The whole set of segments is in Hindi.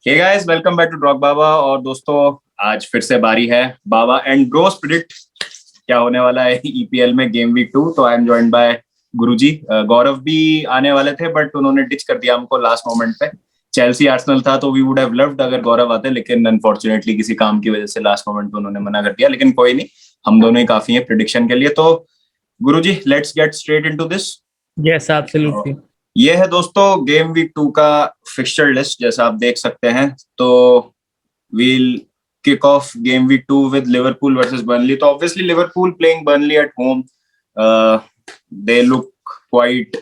Hey guys, welcome back to ड्रॉक बाबा। और दोस्तों, आज फिर से बारी है बाबा एंड ब्रोस प्रिडिक्ट क्या होने वाला है ईपीएल में गेम वीक 2। तो I am joined by Guruji. Gaurav भी आने वाले थे बट उन्होंने डिच कर दिया हमको लास्ट मोमेंट पे। चेल्सी आर्सेनल था तो वी वुड हैव लव्ड अगर गौरव आते, लेकिन अनफॉर्चुनेटली किसी काम की वजह से लास्ट मोमेंट पे उन्होंने मना कर दिया। लेकिन कोई नहीं, हम दोनों ही काफी हैं प्रिडिक्शन के लिए। तो Guruji, let's get straight into this. Yes, absolutely. ये है दोस्तों गेम वीक 2 का फिक्सचर लिस्ट, जैसा आप देख सकते हैं। तो we'll kick off game week 2 with Liverpool versus Burnley. तो obviously Liverpool playing Burnley at home, they look quite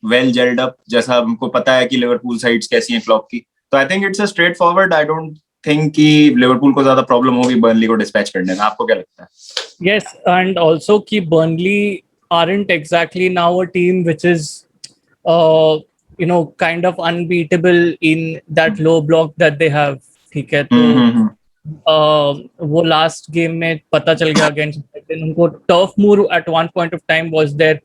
well gelled up, जैसा हमको पता है कि लिवरपूल साइड्स कैसी हैं क्लॉप की। तो I think it's a straight forward. I don't think कि लिवरपूल को ज्यादा प्रॉब्लम होगी बर्नली को डिस्पैच करने में। आपको क्या लगता है? Yes, and also कि Burnley aren't exactly now a team which is, kind of unbeatable in that low block that they have. ठीक है, तो वो लास्ट गेम में पता चल गया अगेंस्ट ब्राइटन। उनको tough move at one point of time was their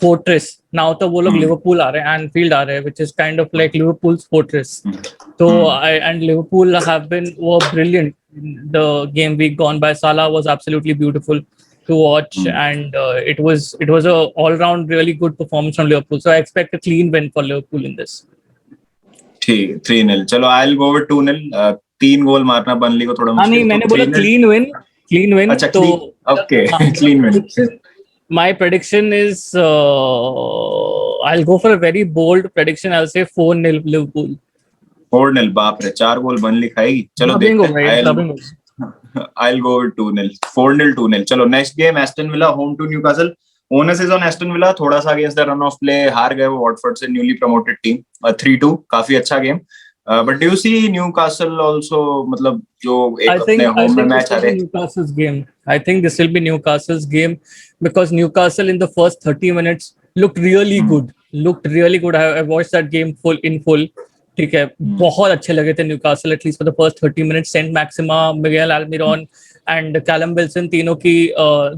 fortress. Now तो वो लोग लिवरपूल आ रहे हैं, एनफील्ड आ रहे हैं, which is kind of like Liverpool's fortress. तो एंड लिवरपूल हैव बीन वो brilliant. The game week gone by, Salah was absolutely beautiful to watch, and it was a all round really good performance from Liverpool. So I expect a clean win for Liverpool in this. ठीक, 3-0। चलो आई विल गो विद 2-0। 3 गोल मारना बर्नली को थोड़ा नहीं, मुश्किल। मैंने तो बोला 3-0। clean win अच्छा, तो ओके हाँ, clean win. my prediction is I'll go for a very bold prediction. I'll say 4-0 Liverpool. 4-0? बाप रे, 4 गोल बर्नली खाएगी। चलो Dubbing देखते होगा हैं। ये, dubbing होगा। I'll go with 2-0, 4-0, 2-0। चलो next game Aston Villa home to Newcastle. Onus is on Aston Villa. थोड़ा सा against the run of play हार गए वो वॉटफोर्ड से, न्यूली प्रमोटेड टीम। 3-2 काफी अच्छा game. But do you see Newcastle also, मतलब जो एक अपने I होम में think मैच this will हारे। be Newcastle's game. I think this will be Newcastle's game because Newcastle in the first 30 minutes looked really good. Looked really good. I watched that game in full. ठीक है, बहुत अच्छे लगे थे Newcastle at least for the first 30 minutes. Saint Maximin, Miguel Almiron and Callum Wilson, तीनों की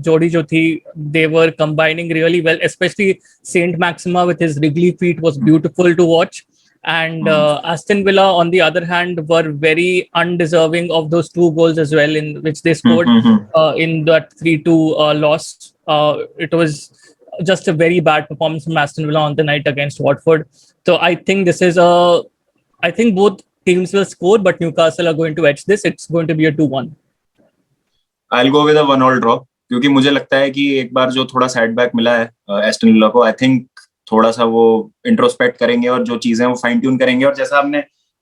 जोड़ी जो थी, they were combining really well. Specially saint Maximin with his wriggly feet was beautiful to watch. And Aston Villa, on the other hand, were very undeserving of those 2 goals as well, in which they scored in that 3-2 loss. It was just a very bad performance from Aston Villa on the night against Watford. So I think I think both teams will score, but Newcastle are going to edge this. It's going to be a 2-1. I'll go with a 1-all draw, क्योंकि मुझे लगता है कि एक बार जो थोड़ा सेटबैक मिला है एस्टन विला को, आई थिंक थोड़ा सा वो इंट्रोस्पेक्ट करेंगे और जो चीजें वो फाइन ट्यून करेंगे। और जैसा हमने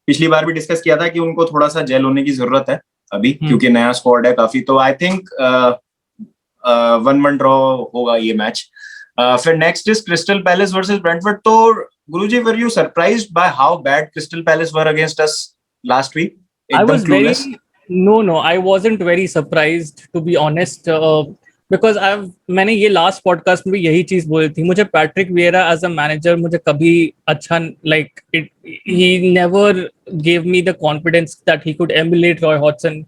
पिछली बार भी डिस्कस किया था कि उनको थोड़ा सा जेल होने की जरूरत है अभी, क्योंकि नया स्क्वाड है काफी। तो आई थिंक 1-1 ड्रॉ होगा ये मैच। फिर next is Crystal Palace versus Brentford. तो Guruji, were you surprised by how bad Crystal Palace were against us last week? I एकदम was clueless. no, I wasn't very surprised, to be honest, because मैंने ये लास्ट पॉडकास्ट में भी यही चीज बोली थी। मुझे पैट्रिक विएरा एज अ मैनेजर मुझे कभी अच्छा, like it, he never gave me the confidence that he could emulate Roy Hodgson.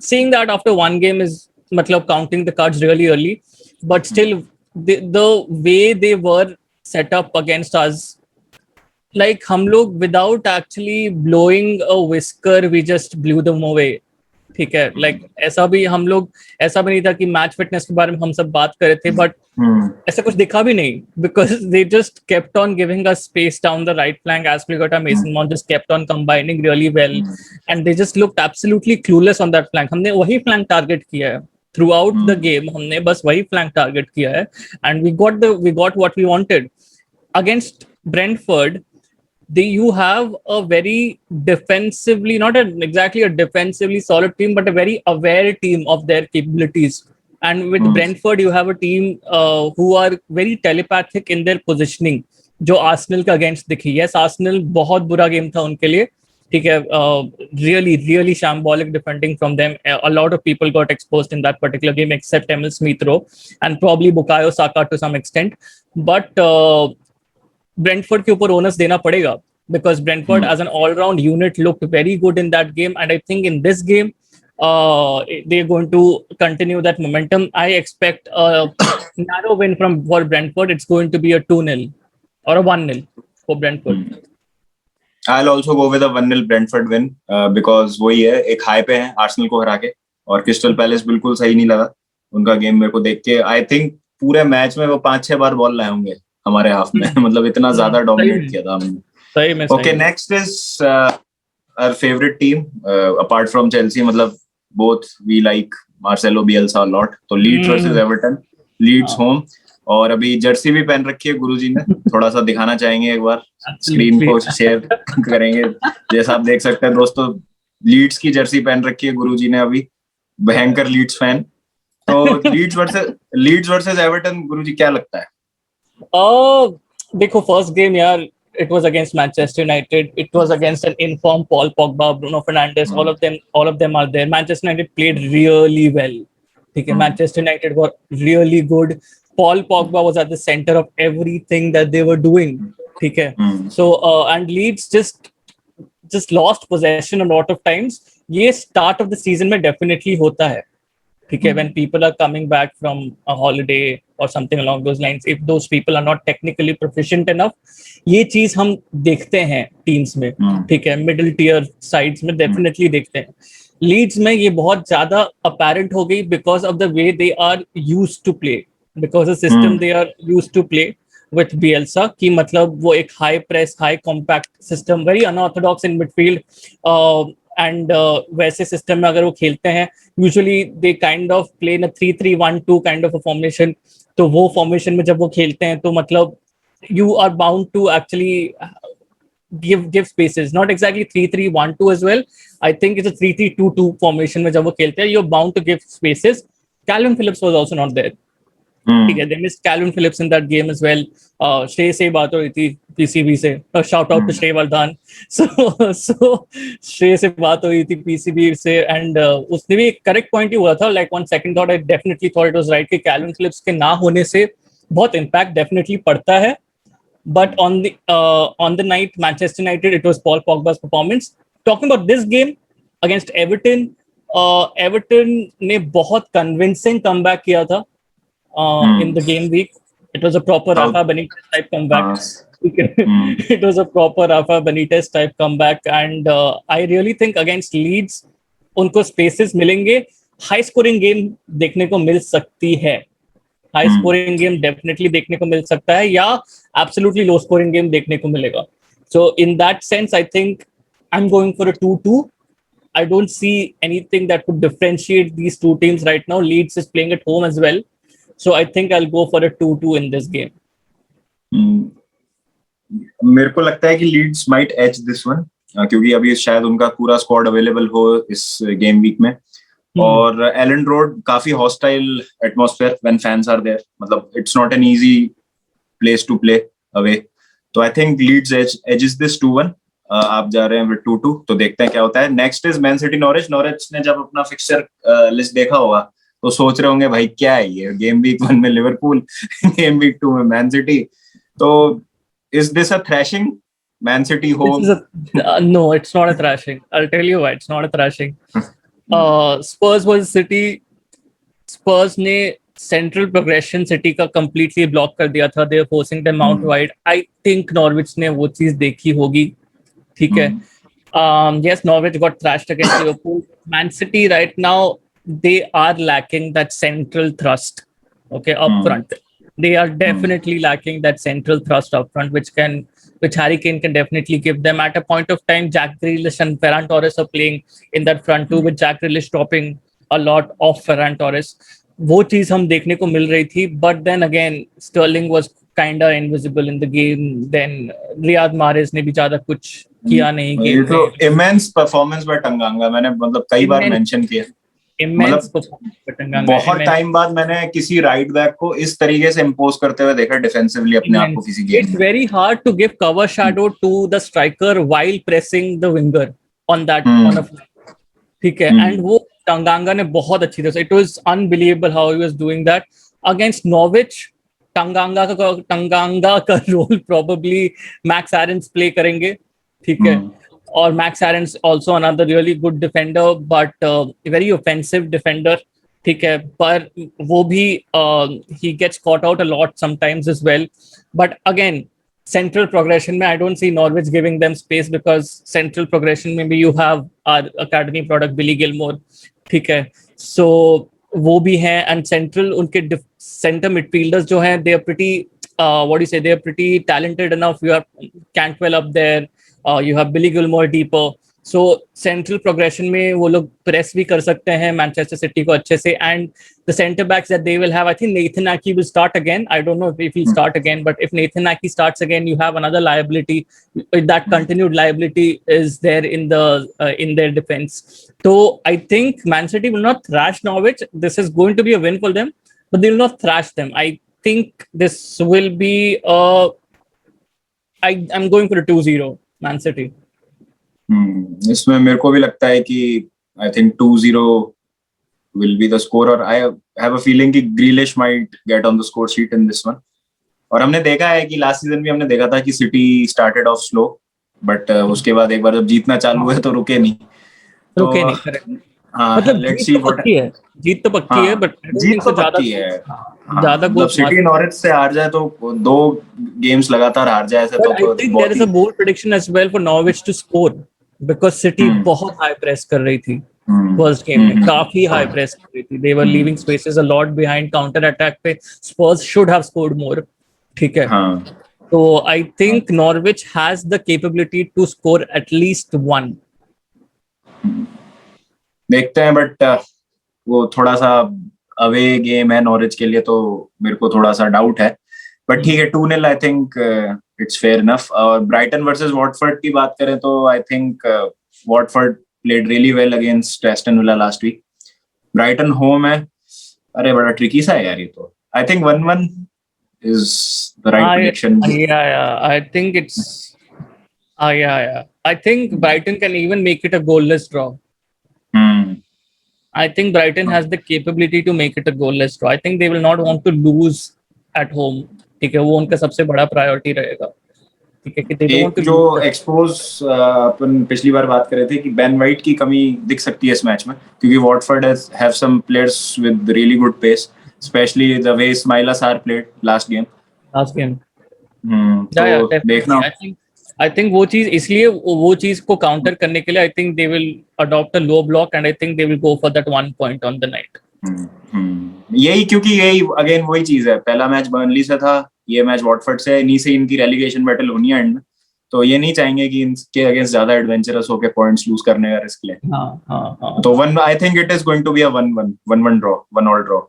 Saying that after one game is मतलब counting the cards really early, but still the way they were set up against us, like हम लोग without actually blowing a whisker, we just blew them away. ठीक है, लाइक ऐसा भी नहीं था कि मैच फिटनेस के बारे में हम सब बात कर रहे थे, बट ऐसा कुछ दिखा भी नहीं, because they just kept on giving us space down the right flank. Azpilicueta, Mason Mount just kept on combining really well, and they just looked absolutely clueless on that flank. हमने वही फ्लैंक टारगेट किया है थ्रू आउट द गेम, हमने बस वही फ्लैंक टारगेट किया है, and we got what we wanted against Brentford. You have a very defensively, not exactly a defensively solid team, but a very aware team of their capabilities. And with Brentford, you have a team who are very telepathic in their positioning, जो आर्सेनल के अगेंस्ट दिखी। यस, आर्सेनल बहुत बुरा गेम था उनके लिए, ठीक है, really shambolic defending from them. A lot of people got exposed in that particular game, except Emil Smith Rowe and probably Bukayo Saka to some extent. But Brentford के ऊपर ओनस देना पड़ेगा, because Brentford as an all-round unit looked very good in that game, and I think in this game they're going to continue that momentum. I expect a narrow win for Brentford. It's going to be a 2-0 or a 1-0 for Brentford. I'll also go with a 1-0 Brentford win because वही है, एक हाई पे है आर्सेनल को हरा के, और क्रिस्टल पैलेस बिल्कुल सही नहीं लगा उनका गेम मेरे को देख के। आई थिंक पूरे मैच में वो 5-6 बार बॉल लाए होंगे हमारे हाफ में मतलब इतना ज्यादा सही डोमिनेट में किया था हमने। सही में okay, next is our favorite team apart from Chelsea, मतलब both we like Marcelo Bielsa a lot, तो Leeds versus Everton, Leeds home। और अभी जर्सी भी पहन रखी है गुरुजी ने, थोड़ा सा दिखाना चाहेंगे एक बार, स्क्रीन को शेयर करेंगे। जैसा आप देख सकते हैं दोस्तों, लीड्स की जर्सी पहन रखी है गुरुजी ने अभी, भयंकर लीड्स फैन। तो लीड्स वर्सेस एवर्टन, गुरुजी क्या लगता है? देखो फर्स्ट गेम यार, it was against Manchester United. It was against an informed Paul Pogba, Bruno Fernandes. All of them are there. Manchester United played really well. Okay, Manchester United were really good. Paul Pogba was at the center of everything that they were doing. Okay, so and Leeds just lost possession a lot of times. ये start of the season में definitely होता है. ठीक है, when people are coming back from a holiday or something along those lines, if those people are not technically proficient enough, ये चीज हम देखते हैं टीम्स में। ठीक है, मिडिल टीयर साइड्स में डेफिनेटली देखते हैं। लीड्स में ये बहुत ज्यादा अपेरेंट हो गई because of the way they are used to play, because the system they are used to play with Bielsa, की मतलब वो एक high press high compact system, very unorthodox in midfield, and वैसे सिस्टम में अगर वो खेलते हैं, usually they kind of play in 3-3-1-2 kind of a formation. तो वो फॉर्मेशन में जब वो खेलते हैं तो मतलब you are bound to actually give spaces, not exactly 3-3-1-2 as well. I think it's a 3-3-2-2 formation में जब वो खेलते हैं, you're bound to give spaces. Calvin Phillips was also not there. ठीक है, they missed Calvin Phillips in that game as well. श्रेय से बात हो रही थी पीसीबी से, shout out to श्रेय वर्धन। so श्रेय से बात हो रही थी पीसीबी से, and उसने भी एक करेक्ट पॉइंट ही हुआ था, like on second thought I definitely thought it was right कि Calvin Phillips के ना होने से बहुत इम्पैक्ट डेफिनेटली पड़ता है। But on the night, Manchester United, it was Paul Pogba's performance. Talking about this game against Everton, Everton ने बहुत convincing comeback किया था in the game week. It was a proper Rafa Benitez type comeback. It was a proper Rafa Benitez type comeback, and I really think against Leeds उनको spaces मिलेंगे, high scoring game देखने को मिल सकती है। हाई स्कोरिंग गेम डेफिनेटली देखने को मिल सकता है, या एब्सोल्युटली लो स्कोरिंग गेम देखने को मिलेगा। So in that sense I think I am going for a 2-2। I don't see anything that could differentiate these two teams right now. Leeds is playing at home as well, so I think I will go for a 2-2 in this game. मेरे को लगता है कि Leeds might edge this one, क्योंकि अभी शायद उनका पूरा स्क्वाड अवेलेबल हो इस गेम वीक में, और एलन रोड काफी hostile atmosphere when fans are there, मतलब it's not an easy place to play away. तो I think Leeds edges this 2-1। आप जा रहे हैं विद 2-2, तो देखते हैं क्या होता है। Next is man city Norwich. Norwich ने जब अपना फिक्सचर लिस्ट देखा होगा तो सोच रहे होंगे भाई क्या है ये, गेम वीक 1 में लिवरपूल, गेम वीक 2 में मैन सिटी। तो is this a thrashing? Man City home? No, it's not a thrashing. I'll tell you why it's not a thrashing. Spurs versus City, Spurs ने सेंट्रल प्रोग्रेशन सिटी का कंप्लीटली ब्लॉक कर दिया था, they are forcing them out wide. I think Norwich ने वो चीज देखी होगी। ठीक है, yes, Norwich got thrashed against Liverpool. Man City right now, they are lacking that central thrust, okay, up front. They are definitely lacking that central thrust up front, which Harry Kane can definitely give them. At a point of time, Jack Grealish and Ferran Torres are playing in that front two, with Jack Grealish dropping a lot off Ferran Torres. वो चीज हम देखने को मिल रही थी, but then again, Sterling was kinda invisible in the game. Then Riyad Mahrez ने भी ज्यादा कुछ किया नहीं गेम में। तो इमेंस परफॉर्मेंस बाय टंगांगा, मैंने मतलब कई बार मेंशन किया, बहुत टाइम बाद मैंने किसी राइट बैक को इस तरीके से इंपोज करते हुए देखा डिफेंसिवली अपने आप को किसी गेम में। It's very hard to give cover shadow to the striker while pressing the winger on that on a, ठीक है, एंड वो टंगांगा ने बहुत अच्छी तरह से, it was unbelievable how he was doing that against Norwich. Tanganga का role probably Max Aarons play करेंगे, ठीक है, और Max Aaron's also another really good defender, but very offensive defender, ठीक है, पर वो भी he gets caught out a lot sometimes as well. But again, central progression में I don't see Norwich giving them space because central progression में भी you have our academy product Billy Gilmore, ठीक है, so वो भी हैं, and central उनके center midfielders जो हैं they are pretty what do you say, they are pretty talented enough. You have Cantwell up there, you have Billy Gilmore deeper. So central progression में वो लोग प्रेस भी कर सकते हैं मैनचेस्टर सिटी को अच्छे से, and the center backs that they will have, I think Nathan Ake will start again. I don't know if he'll start again, but if Nathan Ake starts again, you have another liability. That continued liability is there in their defense. So I think Man City will not thrash Norwich. This is going to be a win for them, but they will not thrash them. I think this will be I'm going for a 2-0 Man City. इसमें मेरे को भी लगता है कि I think 2-0 will be the score, और I have a feeling कि Grealish might get on the score sheet in this one. और हमने देखा है कि लास्ट सीजन भी हमने देखा था कि city started off slow, but उसके बाद एक बार जब जीतना चालू है तो रुके नहीं, correct. हाँ, मतलब let's see what जीत तो पक्की है, बट जीत तो पक्की है, ज्यादा मतलब सिटी नॉरिच से हार जाए तो 2 गेम्स लगातार हार जाए ऐसे, तो I think there is a bold prediction as well for Norwich to score because City बहुत हाई प्रेस कर रही थी फर्स्ट गेम में, काफी हाई प्रेस कर रही थी, they were leaving spaces a lot behind, counter attack पे Spurs should have scored more, ठीक है, तो I think Norwich has the capability to score at least 1. देखते हैं, बट वो थोड़ा सा अवे गेम है नॉरिच के लिए, तो मेरे को थोड़ा सा डाउट है, बट ठीक है 2-0 I think it's fair enough. और ब्राइटन वर्सेस वॉटफोर्ड की बात करें तो I think Watford played really well against Aston Villa last week. Brighton home है, अरे बड़ा ट्रिकी सा है यार ये तो. I think 1-1 is the right prediction. I think it's I think Brighton can even make it a goalless draw. I think Brighton has the capability to make it a goalless draw. I think they will not want to lose at home. ठीक है, वो उनका सबसे बड़ा प्रायोरिटी रहेगा. ठीक है कि they don't want to जो एक्सपोज अपन पिछली बार बात कर रहे थे कि बेन वाइट की कमी दिख सकती है इस मैच में, क्योंकि Watford have some players with really good pace, especially the way Ismaila Sarr played last game. तो देखना. I think वो चीज, इसलिए वो चीज को काउंटर करने के लिए I think they will adopt a low block and I think they will go for that 1 point on the night. यही, क्योंकि यही अगेन वही चीज है, पहला मैच बर्नली से था, ये मैच वॉटफोर्ड से, इन्हीं से इनकी रेलीगेशन बैटल होनी है एंड में, तो ये नहीं चाहेंगे कि इनके अगेंस्ट ज्यादा एडवेंचरस होके पॉइंट्स लूज करने का रिस्क ले. तो I think it is going to be a 1-1 draw, 1-1 draw.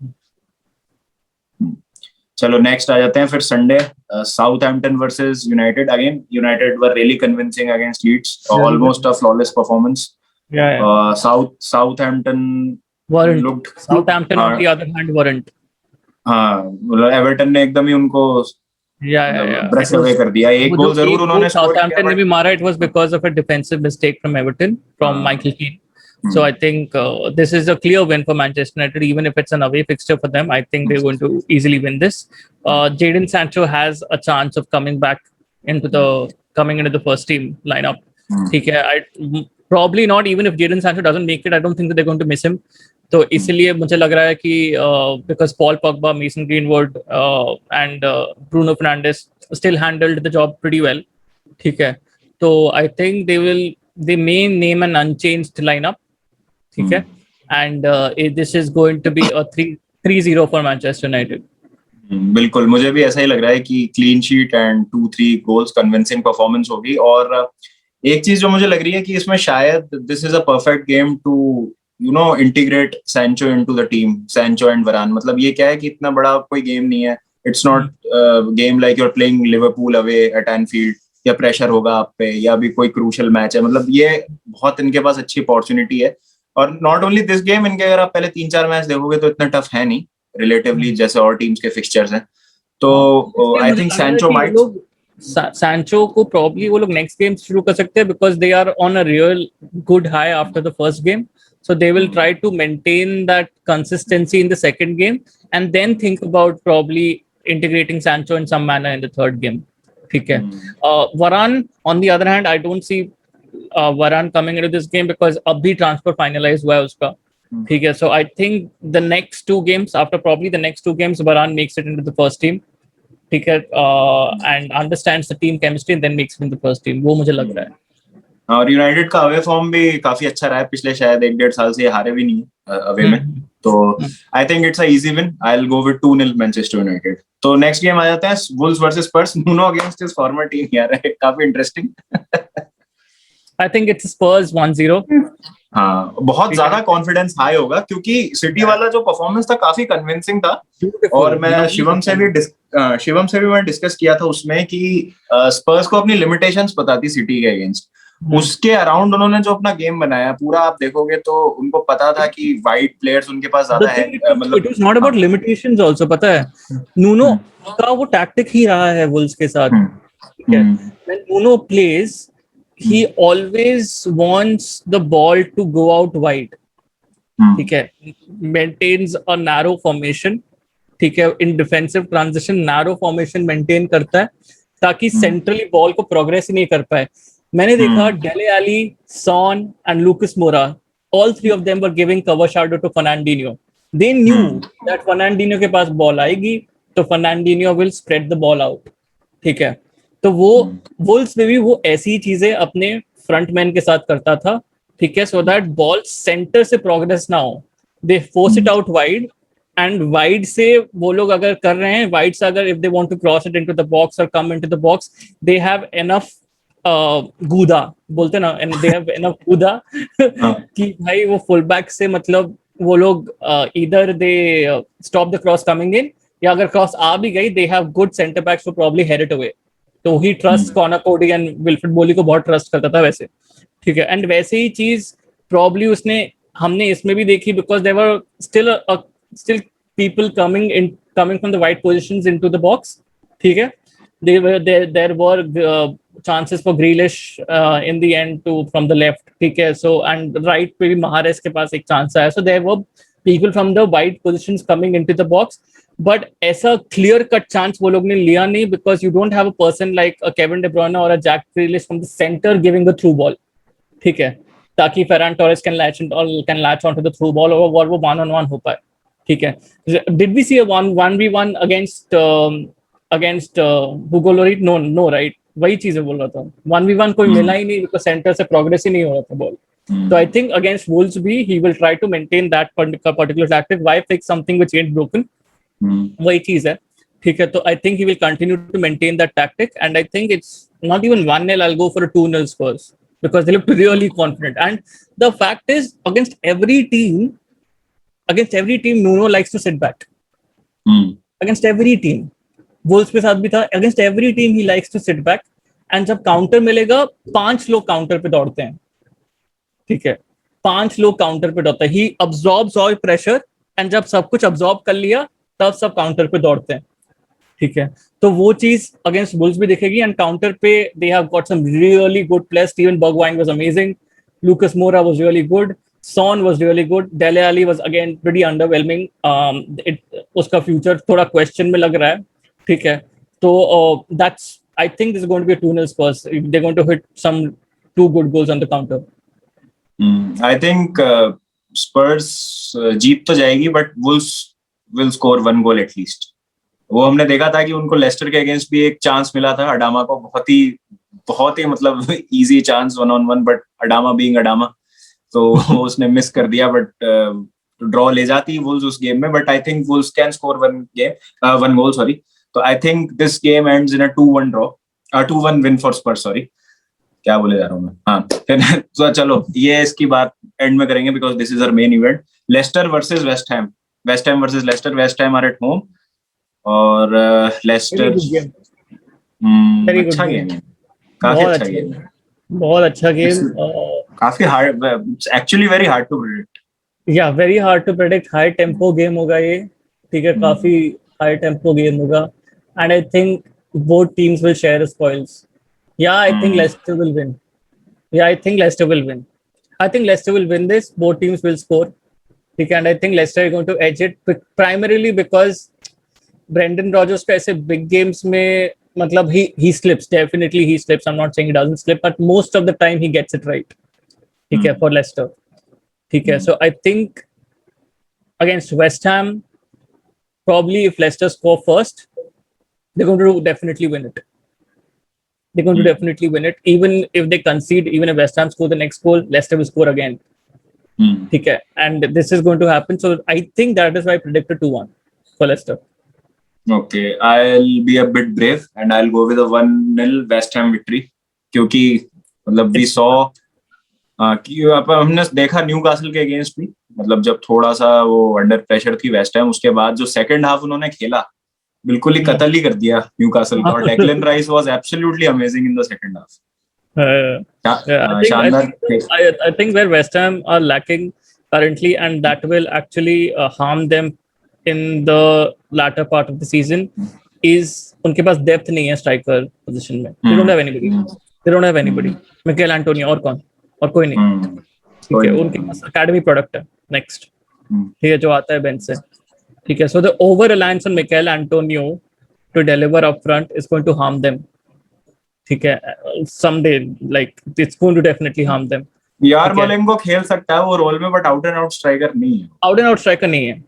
चलो नेक्स्ट आ जाते हैं फिर Sunday, Southampton versus United. Again United were really convincing against Leeds, almost a flawless performance. Southampton looked, Southampton on the other hand weren't. हाँ, एवर्टन ने एकदम ही उनको ब्रश अवे कर दिया. एक गोल जरूर उन्होंने Southampton ने भी मारा, it was because of a defensive mistake from Everton, from Michael Keane. So I think this is a clear win for Manchester United, even if it's an away fixture for them. I think they're going to easily win this. Jadon Sancho has a chance of coming into the first team lineup. ठीक है, probably not, even if Jadon Sancho doesn't make it, I don't think that they're going to miss him. तो इसलिए मुझे लग रहा है कि because Paul Pogba, Mason Greenwood and Bruno Fernandes still handled the job pretty well. ठीक है, तो I think they may name an unchanged lineup. ठीक है, and this is going to be a 3-0 for Manchester United. बिल्कुल, मुझे भी ऐसा ही लग रहा है कि clean sheet and 2-3 goals, convincing performance होगी. और एक चीज जो मुझे लग रही है कि इसमें शायद this is a perfect game to integrate Sancho into the team, Sancho and Varane. मतलब ये क्या है कि इतना बड़ा कोई गेम नहीं है, it's not game like you are playing Liverpool away at Anfield, या प्रेशर होगा आप पे, या भी कोई क्रूशियल मैच है. मतलब ये बहुत इनके पास अच्छी अपॉर्चुनिटी है. और नॉट ओनली दिस गेम, इनके अगर आप पहले 3-4 मैच देखोगे तो इतना टफ है नहीं रिलेटिवली, जैसे और टीम्स के फिक्सचर्स हैं. तो आई थिंक सैंचो को प्रॉब्ली वो लोग नेक्स्ट गेम शुरू कर सकते हैं because they are on a real good high after the first game, so they will try to maintain that consistency in the second game and then think about probably integrating Sancho in some manner in the third game. ठीक है, Varane on the other hand, I don't see Varane coming into this game because अभी transfer finalized हुआ है उसका. ठीक है, so I think the next 2 games, after probably the next 2 games, Varane makes it into the first team. ठीक है, and understands the team chemistry and then makes it in the first team. वो मुझे लग रहा है. और यूनाइटेड का अवे फॉर्म भी काफी अच्छा रहा है पिछले शायद 1-1.5 साल से, हारे भी नहीं अवे में, तो I think it's a easy win. I will go with 2-0 Manchester United. तो नेक्स्ट गेम आ जाता है Wolves versus Spurs. Nuno against his former team यार, काफी interesting. I think it's Spurs 1-0. हाँ, बहुत ज्यादा कॉन्फिडेंस हाई होगा क्योंकि सिटी वाला जो परफॉर्मेंस था काफी कन्विंसिंग था. और मैं शिवम से भी मैं डिस्कस किया था उसमें कि स्पर्स को अपनी लिमिटेशंस पता थी सिटी के अगेंस्ट. उसके अराउंड उन्होंने जो अपना गेम बनाया पूरा आप देखोगे तो उनको पता था कि वाइड प्लेयर्स उनके पास ज्यादा है. मतलब it was not about limitations also, पता है नूनो का वो टैक्टिक ही रहा है वुल्व्स के साथ. ठीक है, when Nuno plays he always wants the ball to go out wide. ठीक है, maintains a narrow formation. ठीक है, in defensive transition narrow formation maintain करता है ताकि centrally ball को progress ही नहीं कर पाए. मैंने देखा Dele Alli, Son and Lucas Moura, all three of them were giving cover shadow to Fernandinho. They knew that Fernandinho के पास ball आएगी तो Fernandinho will spread the ball out. ठीक है, तो वो वुल्व्स में भी वो ऐसी चीजें अपने फ्रंटमैन के साथ करता था. ठीक है, सो दैट बॉल सेंटर से प्रोग्रेस ना हो, they force it out wide. And wide से वो लोग अगर कर रहे हैं, वाइड से अगर if they want to cross it into the box और come into the box, they have enough गूदा बोलते ना, एंड दे हैव एनफ गूदा कि भाई वो फुल बैक से मतलब वो लोग इधर they stop the cross coming in, या अगर क्रॉस आ भी गई they have good centre backs to probably head it away. तो he trust Conor Coady and Wilfried Boly को बहुत ट्रस्ट करता था वैसे. ठीक है, एंड वैसे ही चीज प्रॉब्ली उसने हमने इसमें भी देखी because there were still people coming from the wide positions into the box. ठीक है, there were chances for Grealish in the end too from the left. ठीक है, सो एंड राइट पे भी महारेस के पास एक चांस आया. So there were people from the wide positions coming into the box. But ऐसा क्लियर कट चांस वो लोग ने लिया नहीं because you don't have a person like a Kevin De Bruyne और a Jack Grealish from the centre giving the through ball. ठीक है, ताकि Ferran Torres can latch on to the through ball और वो 1-on-1 हो पाए. ठीक है, did we C a 1v1 against Hugo Lloris? No right, वही चीजें बोल रहा था. 1v1 कोई मिला ही नहीं बिकॉज सेंटर से प्रोग्रेस ही नहीं हो रहा था ball. So I think against Wolves he will try to maintain that particular tactic. Why fix something which ain't broken? वही चीज है. ठीक है, तो I think he will continue to maintain that tactic, and I think it's not even 1-0. I'll go for a 2-0 Spurs because they look really confident. And the fact is, against every team, Nuno likes to sit back. Against every team, Wolves के साथ भी था. Against every team he likes to sit back. And जब काउंटर मिलेगा 5 लोग काउंटर पे दौड़ते हैं. ठीक है, 5 लोग काउंटर पे दौड़ते हैं. He absorbs all pressure, and जब सब कुछ absorb कर लिया तब सब काउंटर पे दौड़ते हैं. ठीक है, तो वो चीज अगेंस्ट बुल्स भी दिखेगी. एंड काउंटर पे they have got some really good players. Steven Bergwijn was amazing, Lucas Moura was really good, Son was really good, Dele Alli was again pretty underwhelming. उसका फ्यूचर थोड़ा क्वेश्चन में लग रहा है. ठीक है, तो that's I think this is going to be a 2-0 Spurs. They are going to hit some 2 good goals on the counter. I think Spurs जीत तो जाएगी but Wolves will score 1 goal at least. वो हमने देखा था कि उनको लेस्टर के अगेंस्ट भी एक चांस मिला था अडामा को, बहुत ही मतलब easy chance 1-on-1, but Adama being Adama तो उसने मिस कर दिया. बट ड्रॉ ले जाती वुल्व्स उस गेम में. But I think Wolves can score 1 goal sorry. तो I think this game ends in a 2-1 draw, 2-1 win for Spurs. Sorry, क्या बोले जा रहा हूँ मैं. हाँ, तो चलो ये इसकी बात एंड में करेंगे because this is our main event. Leicester versus West Ham. West Ham versus Leicester. West Ham are at home और लेस्टर अच्छा गेम है, काफी अच्छा गेम है, बहुत अच्छा गेम. काफी hard, actually very hard to predict. Yeah very hard to predict. High tempo game होगा ये. ठीक है, काफी हाई टेम्पो गेम होगा. And I think both teams will share spoils. Yeah, I think Leicester will win. I think Leicester will win this. Both teams will score. Okay, and I think Leicester are going to edge it primarily because Brendan Rodgers का ऐसे big games में मतलब he slips. Definitely he slips. I'm not saying he doesn't slip, but most of the time he gets it right. ठीक है, for Leicester. ठीक है, so I think against West Ham, probably if Leicester score first, they're going to definitely win it. They're going to definitely win it. Even if they concede, even if West Ham score the next goal, Leicester will score again. ठीक है, and this is going to happen. So I think that is why I predicted 2-1 for Leicester. Okay, I'll be a bit brave and I'll go with a 1-0 West Ham victory, क्योंकि मतलब we saw कि हमने देखा न्यूकासल के अगेंस्ट भी, मतलब जब थोड़ा सा वो अंडर प्रेशर थी वेस्ट हैम, उसके बाद जो सेकंड हाफ उन्होंने खेला बिल्कुल ही कत्ल ही कर दिया न्यूकासल का, और Declan rice was absolutely amazing in the second half. I think where West Ham are lacking currently, and that will actually harm them in the latter part of the season, is उनके पास depth नहीं है striker position में. They don't have anybody. They don't have anybody. Mikel Antonio और कौन? और कोई नहीं. ठीक है, उनके पास academy product है. Next. ठीक है, जो आता है bench से. ठीक है, so the over reliance on Mikel Antonio to deliver up front is going to harm them. ठीक है, someday like it's going to definitely harm them. यार मोलेंगो खेल सकता है वो रोल में, but out and out striker नहीं है. आउट एंड आउट स्ट्राइकर नहीं है.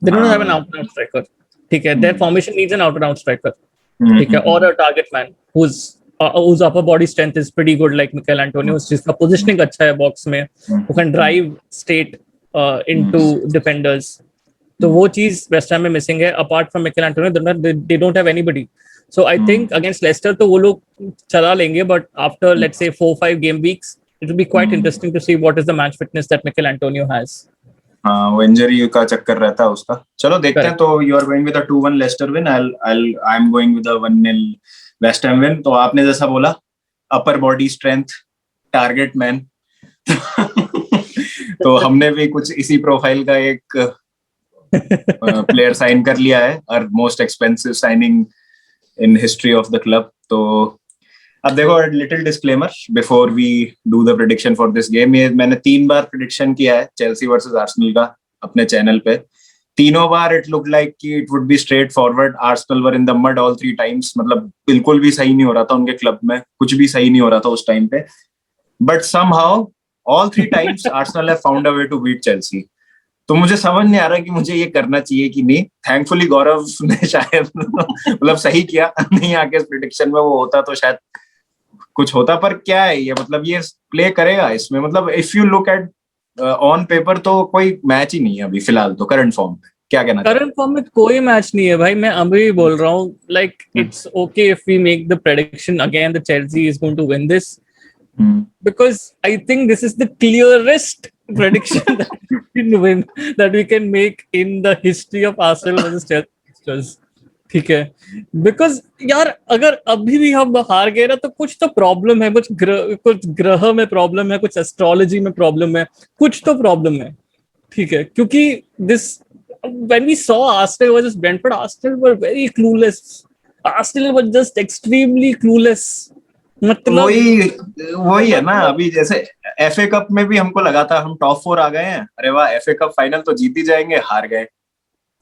They don't have an out and out striker. ठीक है, their formation needs an out and out striker. ठीक है, or a target man whose upper body strength is pretty good like Mikel Antonio, जिसका positioning अच्छा है box में, who can drive straight into defenders. तो वो चीज वेस्ट हैम में मिसिंग है. Apart from Mikel Antonio they don't have anybody. So I think against Leicester तो वो लोग चला लेंगे, but after let's say 4-5 game weeks it will be quite interesting to see what is the match fitness that Mikel Antonio has. हाँ, वो इंजरी का चक्कर रहता है उसका. चलो देखते हैं. तो you are going with a 2-1 Leicester win, I am going with a 1-0 West Ham win. तो आपने जैसा बोला upper body strength, target man, तो हमने भी कुछ इसी प्रोफाइल का एक प्लेयर साइन कर लिया है, और most expensive signing in history of the club. तो अब देखो, little disclaimer before we do the prediction for this game. ये मैंने 3 बार प्रेडिक्शन किया है चेल्सी वर्सेस आर्सेनल का अपने चैनल पे. तीनों बार इट लुक लाइक कि it would be straight forward. Arsenal were in the mud all 3 times. मतलब बिल्कुल भी सही नहीं हो रहा था उनके क्लब में, कुछ भी सही नहीं हो रहा था उस टाइम पे. But somehow all 3 times Arsenal have found a way to beat Chelsea. तो मुझे समझ नहीं आ रहा कि मुझे ये करना चाहिए कि नहीं. थैंकफुली गौरव ने शायद मतलब सही किया, नहीं आके इस प्रेडिक्शन में वो होता तो शायद कुछ होता. पर क्या है ये, मतलब ये प्ले करेगा इसमें, मतलब if you look at on paper तो कोई मैच ही नहीं है अभी फिलहाल तो करंट फॉर्म पे. क्या कहना? करंट फॉर्म में कोई मैच नहीं है भाई. मैं अभी बोल रहा हूँ like it's okay if we make the prediction again the Chelsea is going to win this, because I think this is the clearest prediction that we can win, that we can make in the history of Arsenal versus Chelsea. ठीक है, because यार अगर अभी भी हम हार गए ना तो कुछ तो प्रॉब्लम है, कुछ ग्रह में प्रॉब्लम है, कुछ एस्ट्रोलॉजी में प्रॉब्लम है, कुछ तो प्रॉब्लम है. ठीक है, क्योंकि this when we saw Arsenal versus Brentford, Arsenal were very clueless. Arsenal were just extremely clueless. मतलब वही है ना. अभी जैसे FA कप में भी हमको लगा था हम टॉप 4 आ गए हैं, अरे वाह FA कप फाइनल तो जीत ही जाएंगे, हार गए.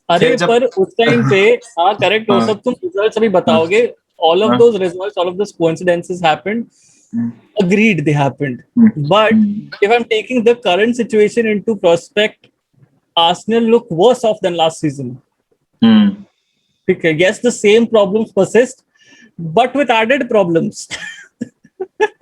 अरे पर उस टाइम पे हाँ करेक्ट हो सब. तुम रिजल्ट्स अभी बताओगे. all of those results, all of those coincidences happened. Agreed, they happened. But if I'm taking the current situation into prospect, Arsenal look worse off than last season. Okay, yes, the same problems persist, but with added problems.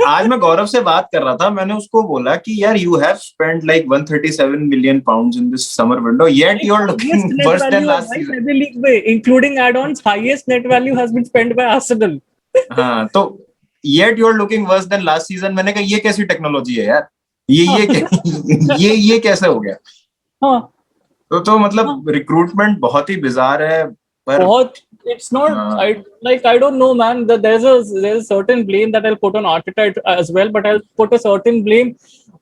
आज मैं गौरव से बात कर रहा था, मैंने उसको बोला कि यार you have spent like 137 million pounds in this summer window, yet you are looking worse than last season. League में, including add-ons, highest net value has been spent by Arsenal. हाँ, तो yet you are looking worse than last season. मैंने कहा ये कैसी टेक्नोलॉजी है यार, ये कैसे हो गया? हाँ, तो मतलब रिक्रूटमेंट बहुत ही बिजार है. बहुत, it's not I don't know man, that there's a certain blame that I'll put on Arteta as well, but I'll put a certain blame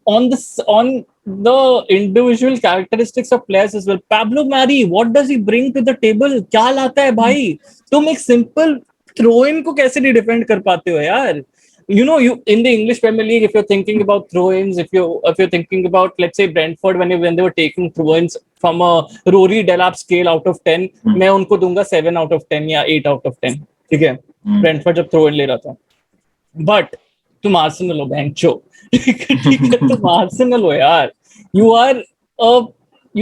on the individual characteristics of players as well. Pablo Mari, what does he bring to the table? क्या लाता है भाई? तुम एक simple throw-in को कैसे नहीं defend कर पाते हो यार? You know, you in the English Premier League, if you're thinking about throw-ins, if you're thinking about, let's say, Brentford, when they were taking throw-ins from a Rory Delap scale out of 10, मैं उनको दूंगा 7 out of 10 या 8 out of 10. ठीक है, Brentford जब throw-in ले रहा था. But तुम Arsenal हो बहनचो. ठीक है, तुम Arsenal हो यार. You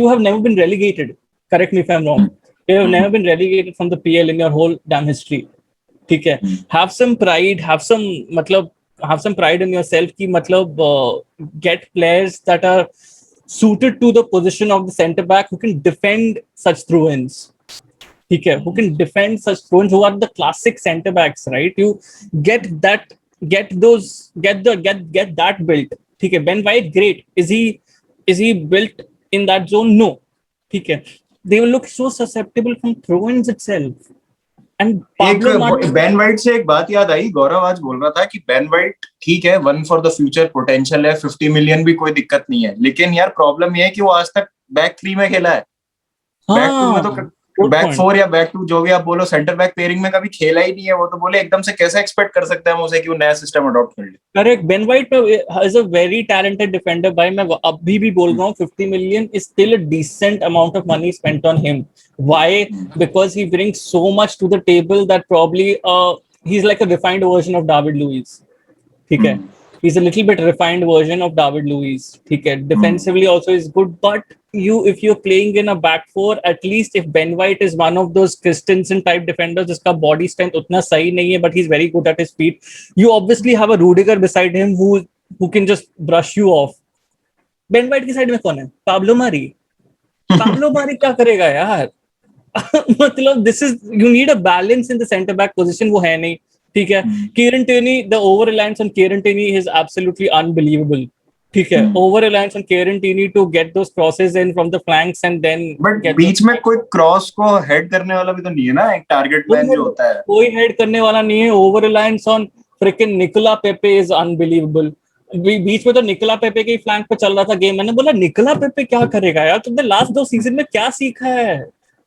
have never been relegated. Correct me if I'm wrong. You have never been relegated from the PL in your whole damn history. ठीक है, have some pride, have some pride in yourself कि मतलब get players that are suited to the position of the center back who can defend such throw-ins. ठीक है, who can defend such throw-ins, who are the classic center backs, right? You get that, get that built. ठीक है, Ben White, great. Is he built in that zone? No. ठीक है, they will look so susceptible from throw-ins itself. And एक बेन वाइट से एक बात याद आई, गौरव आज बोल रहा था कि बेन वाइट ठीक है, one for the future potential है, 50 मिलियन भी कोई दिक्कत नहीं है, लेकिन यार प्रॉब्लम ये है कि वो आज तक बैक 3 में खेला है। बैक 2 में तो बैक 4 या बैक 2 जो भी आप बोलो, सेंटर बैक पेयरिंग में कभी खेला ही नहीं है वो, तो बोले एकदम से कैसे एक्सपेक्ट कर सकते हैं हम उसे कि वो नया सिस्टम अडॉप्ट कर ले। Correct, Ben White is a very talented defender भाई, मैं अभी भी बोल रहा हूँ 50 million is still a decent amount of money spent on him. Why? Because he brings so much to the table that probably he is like a refined version of David Luiz. ठीक है, he's a little bit refined version of David Luiz. ठीक है, defensively also is good, but if you're playing in a back four, at least if Ben White is one of those Christensen type defenders जिसका body strength उतना सही नहीं है, but he's very good at his feet, you obviously have a Rudiger beside him who can just brush you off. Ben White की साइड में कौन है? Pablo Mari. Pablo Mari क्या करेगा यार? मतलब this is, you need a balance in the center back position, वो है नहीं। ठीक है, Kieran Tierney, the over reliance on Kieran Tierney is absolutely unbelievable. ठीक है, over reliance on Kieran Tierney to get those crosses in from the flanks and then but बीच में कोई क्रॉस को हेड करने वाला भी तो नहीं है ना, एक टारगेट मैन जो होता है, कोई हेड करने वाला नहीं है। over reliance on freaking Nicola Pepe is unbelievable. बीच में तो निकोला पेपे के फ्लैंक पे चल रहा था गेम, मैंने बोला निकोला पेपे क्या करेगा यार, तुमने लास्ट 2 सीजन में क्या सीखा है?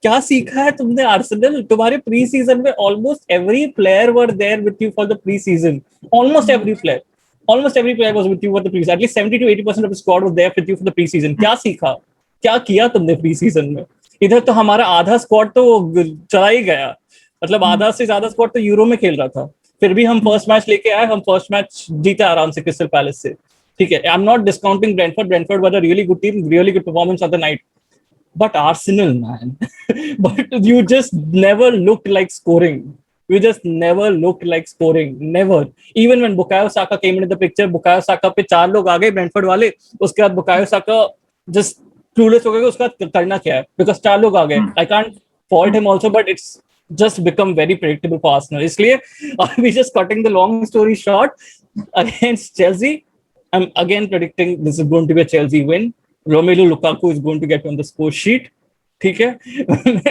क्या सीखा है तुमने आर्सेनल? तुम्हारे प्री सीजन में almost every player were there with you for the pre season, almost every player was with you for the pre season, at least 70 to 80% of the squad was there with you for the pre season. क्या सीखा, क्या किया तुमने प्री सीजन में? इधर तो हमारा आधा स्क्वाड तो चला ही गया, मतलब आधा से ज्यादा स्क्वाड तो यूरो में खेल रहा था, फिर भी हम फर्स्ट मैच लेके आए, हम फर्स्ट मैच जीते आराम से क्रिस्टल पैलेस से। ठीक है, I am not discounting Brentford were a really good team, really good performance of the night, but Arsenal, man, but you just never looked like scoring. You just never looked like scoring, never. Even when Bukayo Saka came into the picture, Bukayo Saka पे 4 लोग आ गए ब्रेंटफोर्ड वाले, उसके बाद Bukayo Saka just clueless हो गए, उसका करना क्या है, because 4 लोग आ गए। I can't fault him also, but it's just become very predictable for Arsenal. इसलिए we just cutting the long story short, against Chelsea, I'm again predicting this is going to be a Chelsea win. Romelu Lukaku is going to get on the score sheet. ठीक है,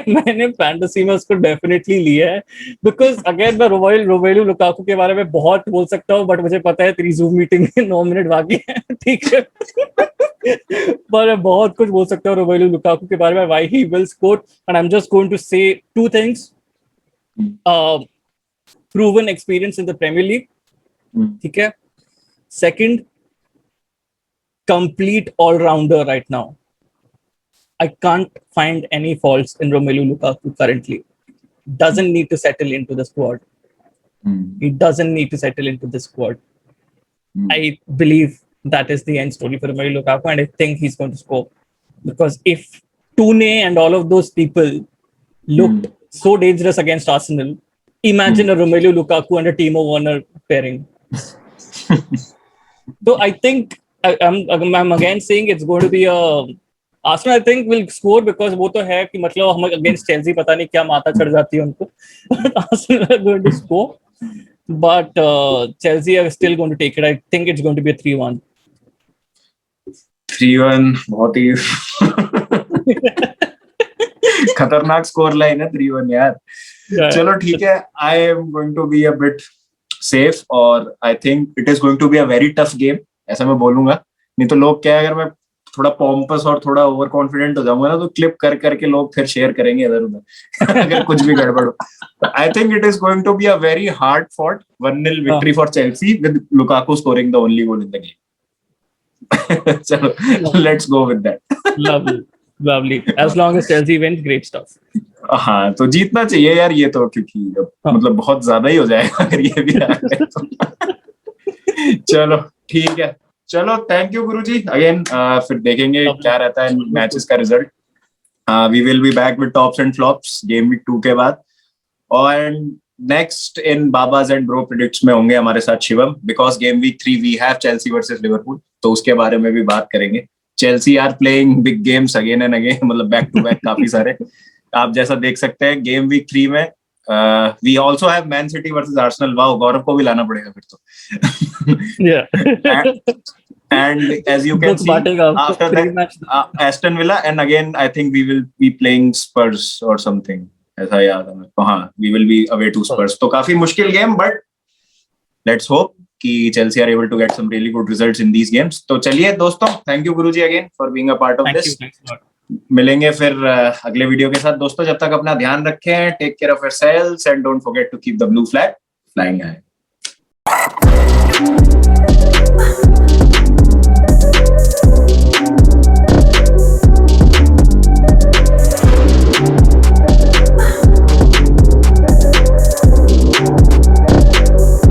मैंने फैंटेसी में उसको डेफिनेटली लिया है, बिकॉज अगेन मैं रोमेलू लुकाकू के बारे में बहुत बोल सकता हूँ, बट मुझे पता है तेरी जूम मीटिंग में 9 मिनट बाकी है। ठीक है, पर मैं बहुत कुछ बोल सकता हूँ रोमेलू लुकाकू के बारे में, why he will score, and I am just going to say 2 things. Proven experience in the Premier League, ठीक है। Second, complete all-rounder right now. I can't find any faults in Romelu Lukaku currently. Doesn't need to settle into the squad. He doesn't need to settle into the squad. I believe that is the end story for Romelu Lukaku, and I think he's going to score. Because if Toure and all of those people looked so dangerous against Arsenal, imagine a Romelu Lukaku and a Timo Werner pairing. So I think I'm again saying it's going to be a Arsenal, I think, will score, because वो तो है कि मतलब हम against Chelsea पता नहीं क्या माता चढ़ जाती है उनको। Arsenal are going to score, but Chelsea are still going to take it. I think it's going to be a 3-1. 3-1 बहुत ही खतरनाक स्कोर लाइन है 3-1 यार। चलो ठीक है, I am going to be a bit safe, और I think it is going to be a very tough game, ऐसा मैं बोलूंगा। नहीं तो लोग क्या, अगर मैं थोड़ा पॉम्पस और थोड़ा ओवर कॉन्फिडेंट हो जाऊंगा ना, तो क्लिप कर करके लोग फिर शेयर करेंगे इधर उधर अगर कुछ भी गड़बड़ हो। I think it is going to be a very hard fought 1-0 victory for Chelsea with Lukaku scoring the only goal in the game. चलो, let's go with that. Lovely. As long as Chelsea wins, great stuff. हाँ, तो जीतना चाहिए यार ये तो, क्योंकि मतलब बहुत ज्यादा ही हो जाएगा अगर ये भी आ गए तो। चलो ठीक है, चलो थैंक यू गुरुजी अगेन। फिर देखेंगे क्या रहता है मैचेस का result. We will be back with tops and flops game week 2 के बाद, और next in babas and bro predicts में होंगे हमारे साथ Shivam, because game week 3 we have Chelsea versus Liverpool, तो उसके बारे में भी बात करेंगे. Chelsea are playing big games again and again, मतलब बैक टू बैक काफी सारे. आप जैसा देख सकते हैं गेम वीक 3 में we also have Man City versus Arsenal. Wow, Gaurav को भी लाना पड़ेगा फिर तो. And as you can see, after that, Aston Villa, and again, I think we will be playing Spurs or something. ऐसा याद है मेरे को. हाँ, we will be away to Spurs. तो काफी मुश्किल गेम, but let's hope कि Chelsea are able to get some really good results in these games. तो चलिए दोस्तों, thank you Guruji again for being a part of this. मिलेंगे फिर अगले वीडियो के साथ दोस्तों. जब तक अपना ध्यान रखें, take care of yourselves and don't forget to keep the blue flag flying high.